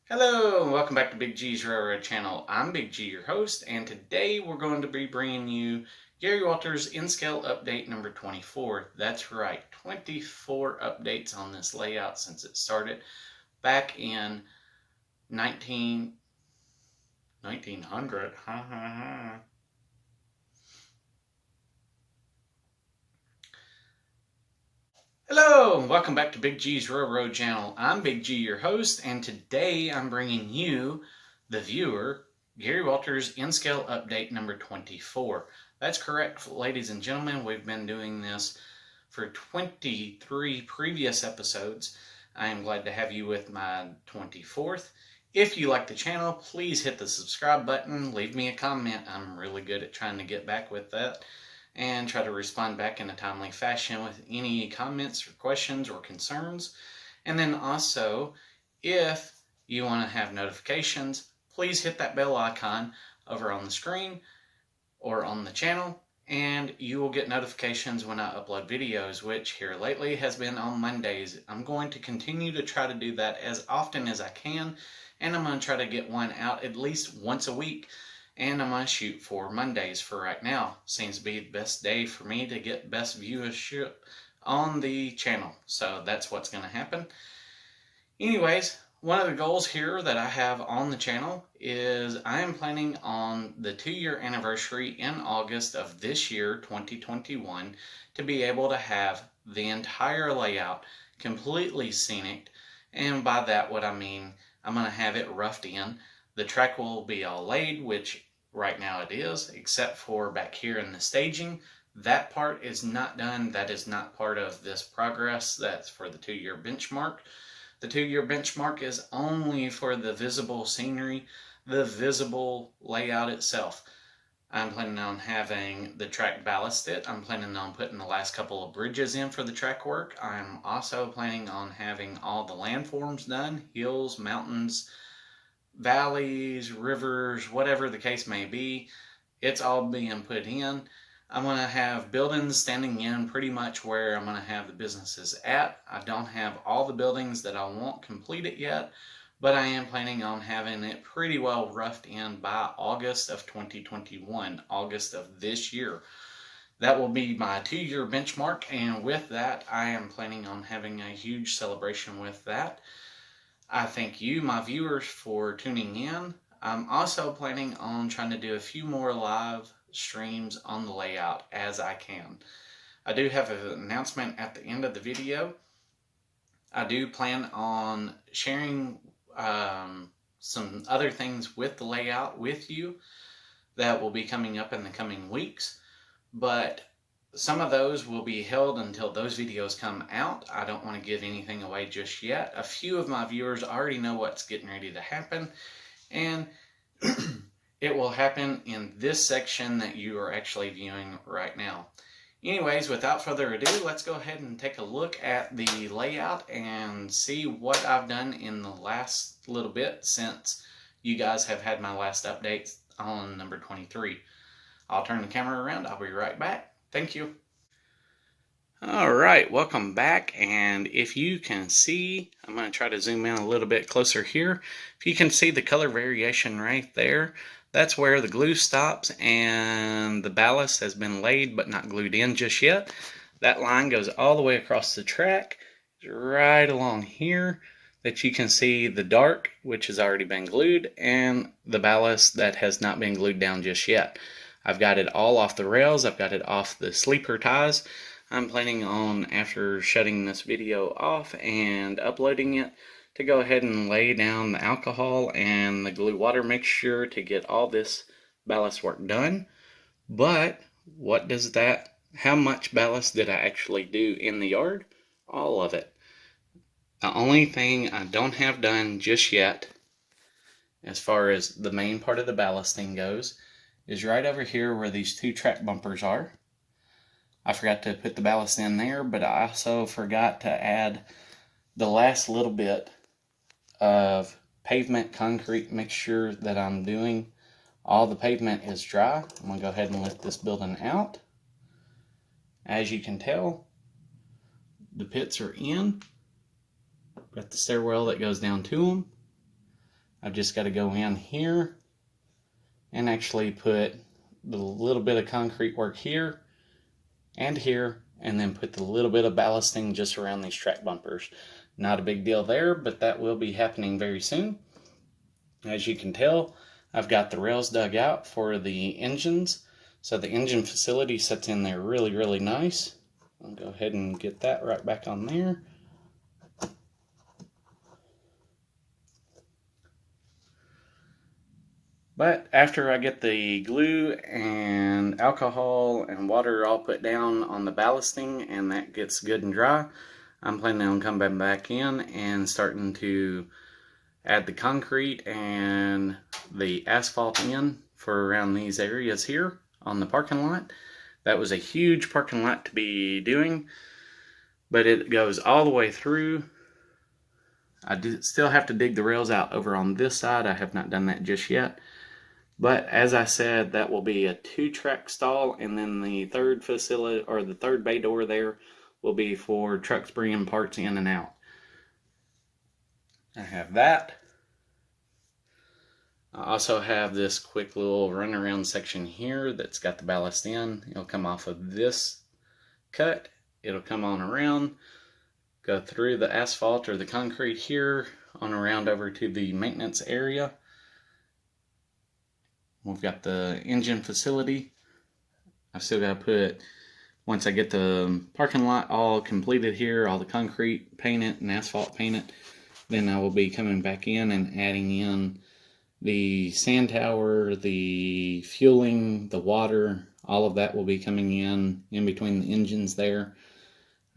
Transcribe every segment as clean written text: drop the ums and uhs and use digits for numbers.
Hello, and welcome back to Big G's Railroad Channel. I'm Big G, your host, and today we're going to be bringing you Gary Walters in-scale update number 24. That's right, 24 updates on this layout since it started back in 1900. Hello, and welcome back to Big G's Railroad Channel. I'm Big G, your host, and today I'm bringing you, the viewer, Gary Walters in-scale update number 24. That's correct, ladies and gentlemen. We've been doing this for 23 previous episodes. I am glad to have you with my 24th. If you like the channel, please hit the subscribe button. Leave me a comment. I'm really good at trying to get back with that and try to respond back in a timely fashion with any comments or questions or concerns. And then also, if you want to have notifications, please hit that bell icon over on the screen or on the channel, and you will get notifications when I upload videos, which here lately has been on Mondays. I'm going to continue to try to do that as often as I can, and I'm going to try to get one out at least once a week. And I'm going to shoot for Mondays for right now. Seems to be the best day for me to get best viewership on the channel. So that's what's going to happen. Anyways, one of the goals here that I have on the channel is I am planning on the 2-year anniversary in August of this year, 2021, to be able to have the entire layout completely scenic. And by that, what I mean, I'm going to have it roughed in. The track will be all laid, which right now it is, except for back here in the staging. That part is not done. That is not part of this progress. That's for the 2-year benchmark. The 2-year benchmark is only for the visible scenery, the visible layout itself. I'm planning on having the track ballasted. I'm planning on putting the last couple of bridges in for the track work. I'm also planning on having all the landforms done, hills, mountains, valleys, rivers, whatever the case may be. It's all being put in. I'm going to have buildings standing in pretty much where I'm going to have the businesses at. I don't have all the buildings that I want completed yet, but I am planning on having it pretty well roughed in by August of 2021, August of this year. That will be my 2-year benchmark, and with that, I am planning on having a huge celebration with that. I thank you, my viewers, for tuning in. I'm also planning on trying to do a few more live streams on the layout as I can. I do have an announcement at the end of the video. I do plan on sharing some other things with the layout with you that will be coming up in the coming weeks, but some of those will be held until those videos come out. I don't want to give anything away just yet. A few of my viewers already know what's getting ready to happen, and it will happen in this section that you are actually viewing right now. Anyways, without further ado, let's go ahead and take a look at the layout and see what I've done in the last little bit since you guys have had my last update on number 23. I'll turn the camera around. I'll be right back. Thank you. All right, welcome back. And if you can see, I'm going to try to zoom in a little bit closer here. If you can see the color variation right there, that's where the glue stops and the ballast has been laid but not glued in just yet. That line goes all the way across the track, right along here, that you can see the dark, which has already been glued, and the ballast that has not been glued down just yet. I've got it all off the rails. I've got it off the sleeper ties. I'm planning on, after shutting this video off and uploading it, to go ahead and lay down the alcohol and the glue water mixture to get all this ballast work done. But what does that, how much ballast did I actually do in the yard? All of it. The only thing I don't have done just yet, as far as the main part of the ballasting goes, is right over here where these 2 track bumpers are. I forgot to put the ballast in there, but I also forgot to add the last little bit of pavement concrete mixture that I'm doing. All the pavement is dry. I'm going to go ahead and lift this building out. As you can tell, the pits are in. Got the stairwell that goes down to them. I've just got to go in here and actually put the little bit of concrete work here and here, and then put the little bit of ballasting just around these track bumpers. Not a big deal there, but that will be happening very soon. As you can tell, I've got the rails dug out for the engines, so the engine facility sits in there really, really nice. I'll go ahead and get that right back on there. But after I get the glue and alcohol and water all put down on the ballasting and that gets good and dry, I'm planning on coming back in and starting to add the concrete and the asphalt in for around these areas here on the parking lot. That was a huge parking lot to be doing, but it goes all the way through. I still have to dig the rails out over on this side. I have not done that just yet. But as I said, that will be a 2-track stall, and then the third facility, or the third bay door there, will be for trucks bringing parts in and out. I have that. I also have this quick little runaround section here that's got the ballast in. It'll come off of this cut. It'll come on around, go through the asphalt or the concrete here, on around over to the maintenance area. We've got the engine facility. I've still got to put, once I get the parking lot all completed here, all the concrete painted and asphalt painted, then I will be coming back in and adding in the sand tower, the fueling, the water, all of that will be coming in between the engines there.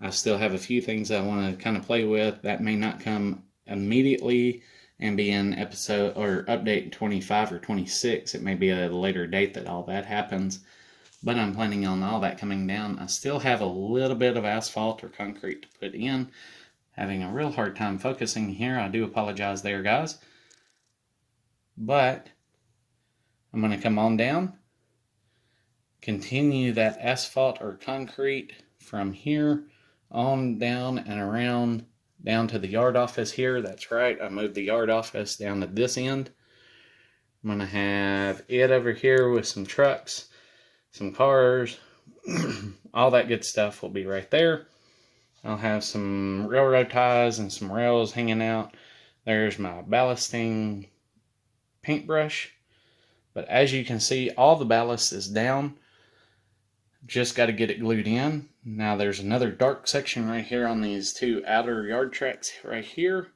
I still have a few things I want to kind of play with. That may not come immediately and be in episode or update 25 or 26. It may be a later date that all that happens, but I'm planning on all that coming down. I still have a little bit of asphalt or concrete to put in. Having a real hard time focusing here. I do apologize there, guys. But I'm going to come on down, continue that asphalt or concrete from here on down and around down to the yard office here. That's right, I moved the yard office down to this end. I'm going to have it over here with some trucks, some cars, all that good stuff will be right there. I'll have some railroad ties and some rails hanging out. There's my ballasting paintbrush. But as you can see, all the ballast is down. Just got to get it glued in. Now there's another dark section right here on these two outer yard tracks right here.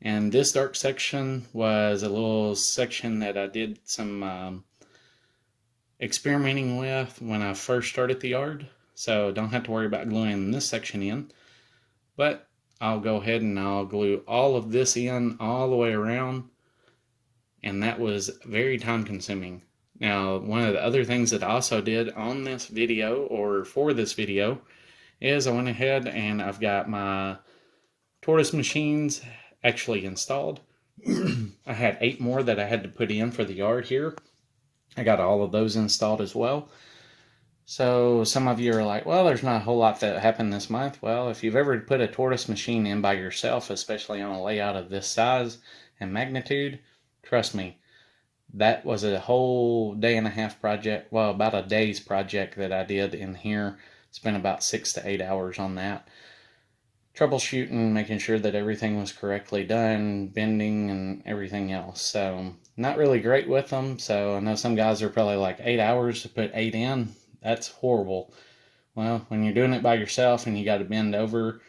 And this dark section was a little section that I did some experimenting with when I first started the yard. So don't have to worry about gluing this section in. But I'll go ahead and I'll glue all of this in all the way around. And that was very time consuming. Now, one of the other things that I also did on this video, or for this video, is I went ahead and I've got my tortoise machines actually installed. I had 8 more that I had to put in for the yard here. I got all of those installed as well. So some of you are like, well, there's not a whole lot that happened this month. Well, if you've ever put a tortoise machine in by yourself, especially on a layout of this size and magnitude, trust me, that was a whole day and a half project. Well, about a day's project that I did in here. Spent about 6 to 8 hours on that. Troubleshooting, making sure that everything was correctly done, bending and everything else. So not really great with them. So I know some guys are probably like 8 hours to put 8 in. That's horrible. Well, when you're doing it by yourself and you got to bend over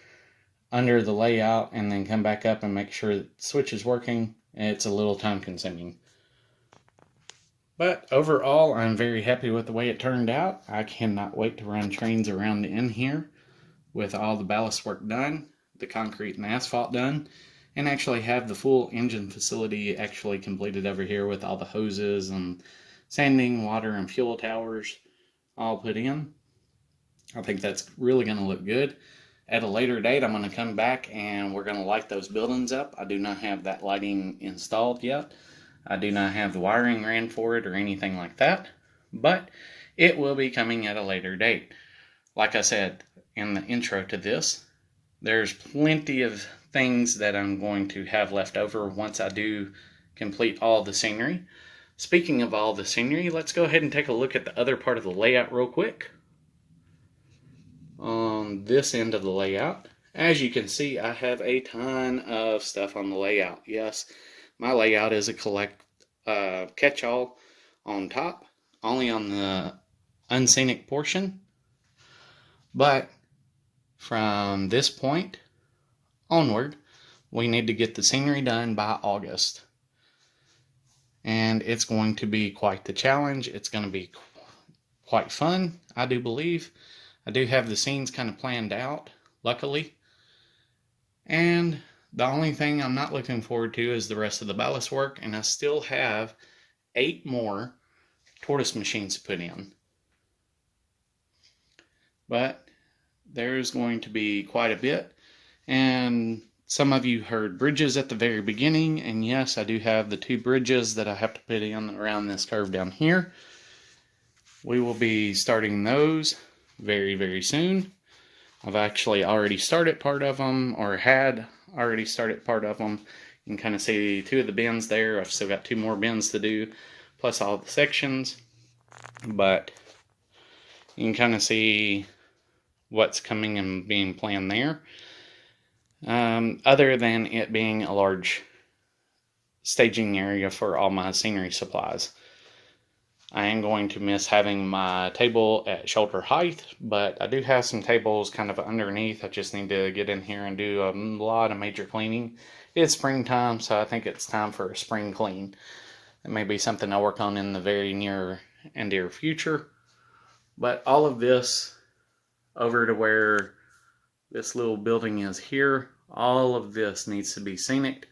under the layout and then come back up and make sure the switch is working, it's a little time consuming. But overall, I'm very happy with the way it turned out. I cannot wait to run trains around in here with all the ballast work done, the concrete and asphalt done, and actually have the full engine facility actually completed over here with all the hoses and sanding, water, and fuel towers all put in. I think that's really going to look good. At a later date, I'm going to come back and we're going to light those buildings up. I do not have that lighting installed yet. I do not have the wiring ran for it or anything like that, but it will be coming at a later date. Like I said in the intro to this, there's plenty of things that I'm going to have left over once I do complete all the scenery. Speaking of all the scenery, let's go ahead and take a look at the other part of the layout real quick. On this end of the layout, as you can see, I have a ton of stuff on the layout. Yes, my layout is a catch-all on top, only on the unscenic portion. But from this point onward, we need to get the scenery done by August. And it's going to be quite the challenge. It's going to be quite fun, I do believe. I do have the scenes kind of planned out, luckily. And the only thing I'm not looking forward to is the rest of the ballast work, and I still have 8 more tortoise machines to put in. But there's going to be quite a bit, and some of you heard bridges at the very beginning, and yes, I do have the 2 bridges that I have to put in around this curve down here. We will be starting those very, very soon. I've actually already started part of them, or had already started part of them. You can kind of see 2 of the bends there. I've still got 2 more bends to do, plus all the sections. But you can kind of see what's coming and being planned there. Other than it being a large staging area for all my scenery supplies. I am going to miss having my table at shoulder height, but I do have some tables kind of underneath. I just need to get in here and do a lot of major cleaning. It's springtime, so I think it's time for a spring clean. It may be something I'll work on in the very near and dear future. But all of this over to where this little building is here, all of this needs to be scenic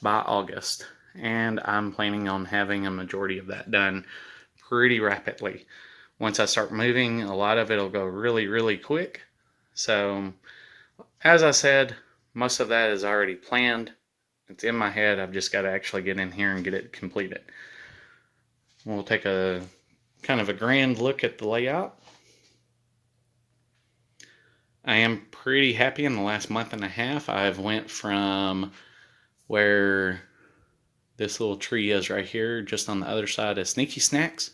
by August. And I'm planning on having a majority of that done pretty rapidly. Once I start moving, a lot of it will go really, really quick. So, as I said, most of that is already planned. It's in my head. I've just got to actually get in here and get it completed. We'll take a kind of a grand look at the layout. I am pretty happy. In the last month and a half, I've went from where this little tree is right here, just on the other side of Sneaky Snacks.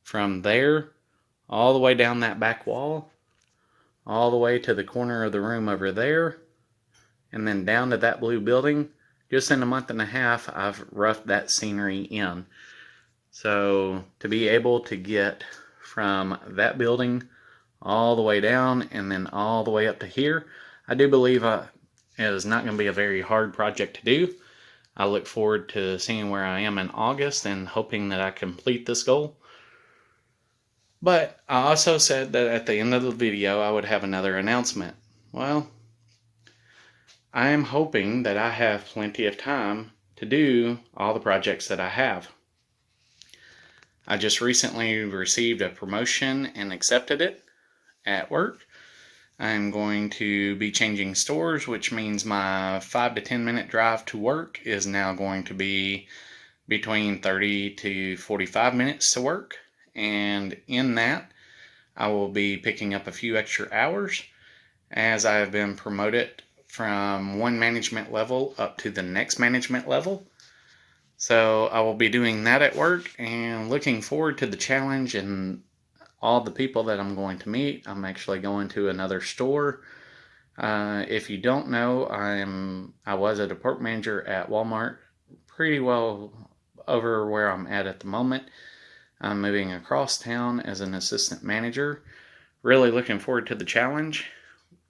From there, all the way down that back wall, all the way to the corner of the room over there, and then down to that blue building. Just in a month and a half, I've roughed that scenery in. So to be able to get from that building all the way down and then all the way up to here, I do believe it is not going to be a very hard project to do. I look forward to seeing where I am in August and hoping that I complete this goal. But I also said that at the end of the video I would have another announcement. Well, I am hoping that I have plenty of time to do all the projects that I have. I just recently received a promotion and accepted it at work. I'm going to be changing stores, which means my 5 to 10 minute drive to work is now going to be between 30 to 45 minutes to work. And in that, I will be picking up a few extra hours as I have been promoted from one management level up to the next management level. So I will be doing that at work and looking forward to the challenge and all the people that I'm going to meet. I'm actually going to another store. If you don't know, I was a department manager at Walmart, pretty well over where I'm at the moment. I'm moving across town as an assistant manager. Really looking forward to the challenge.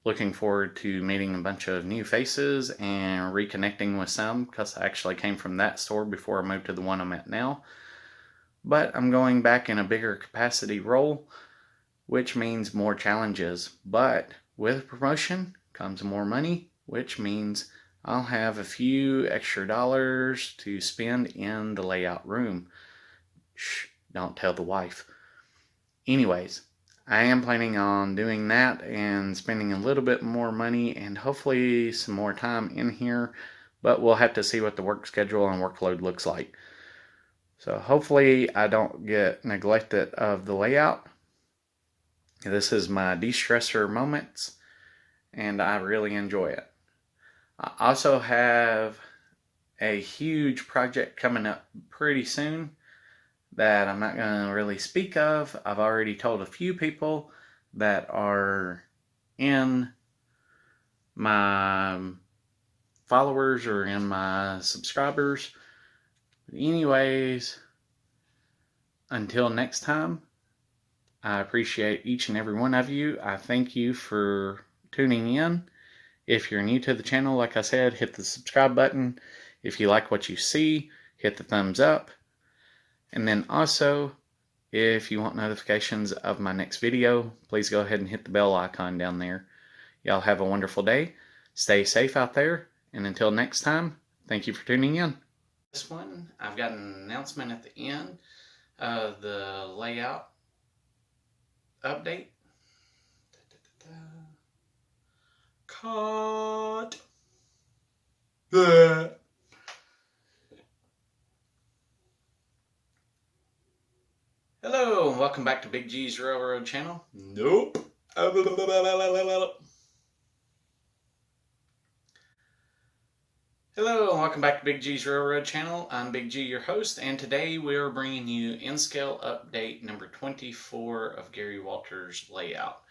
Looking forward to meeting a bunch of new faces and reconnecting with some, because I actually came from that store before I moved to the one I'm at now. But I'm going back in a bigger capacity role, which means more challenges. But with promotion comes more money, which means I'll have a few extra dollars to spend in the layout room. Shh, don't tell the wife. Anyways, I am planning on doing that and spending a little bit more money and hopefully some more time in here, but we'll have to see what the work schedule and workload looks like. So hopefully I don't get neglected of the layout. This is my de-stressor moments, and I really enjoy it. I also have a huge project coming up pretty soon that I'm not going to really speak of. I've already told a few people that are in my followers or in my subscribers. But anyways, until next time, I appreciate each and every one of you. I thank you for tuning in. If you're new to the channel, like I said, hit the subscribe button. If you like what you see, hit the thumbs up. And then also, if you want notifications of my next video, please go ahead and hit the bell icon down there. Y'all have a wonderful day. Stay safe out there. And until next time, thank you for tuning in. This one, I've got an announcement at the end of the layout update. Cut. Hello, and welcome back to Big G's Railroad Channel. Nope. Hello, and welcome back to Big G's Railroad Channel. I'm Big G, your host, and today we are bringing you N-Scale Update number 24 of Gary Walters' layout.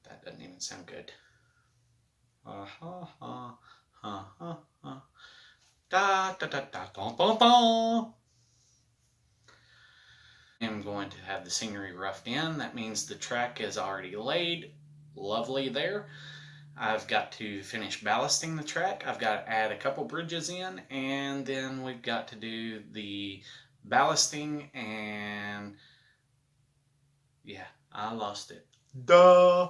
That doesn't even sound good. Da da da da da da. I'm going to have the scenery roughed in. That means the track is already laid. Lovely there. I've got to finish ballasting the track. I've got to add a couple bridges in, and then we've got to do the ballasting, and yeah, I lost it. Duh!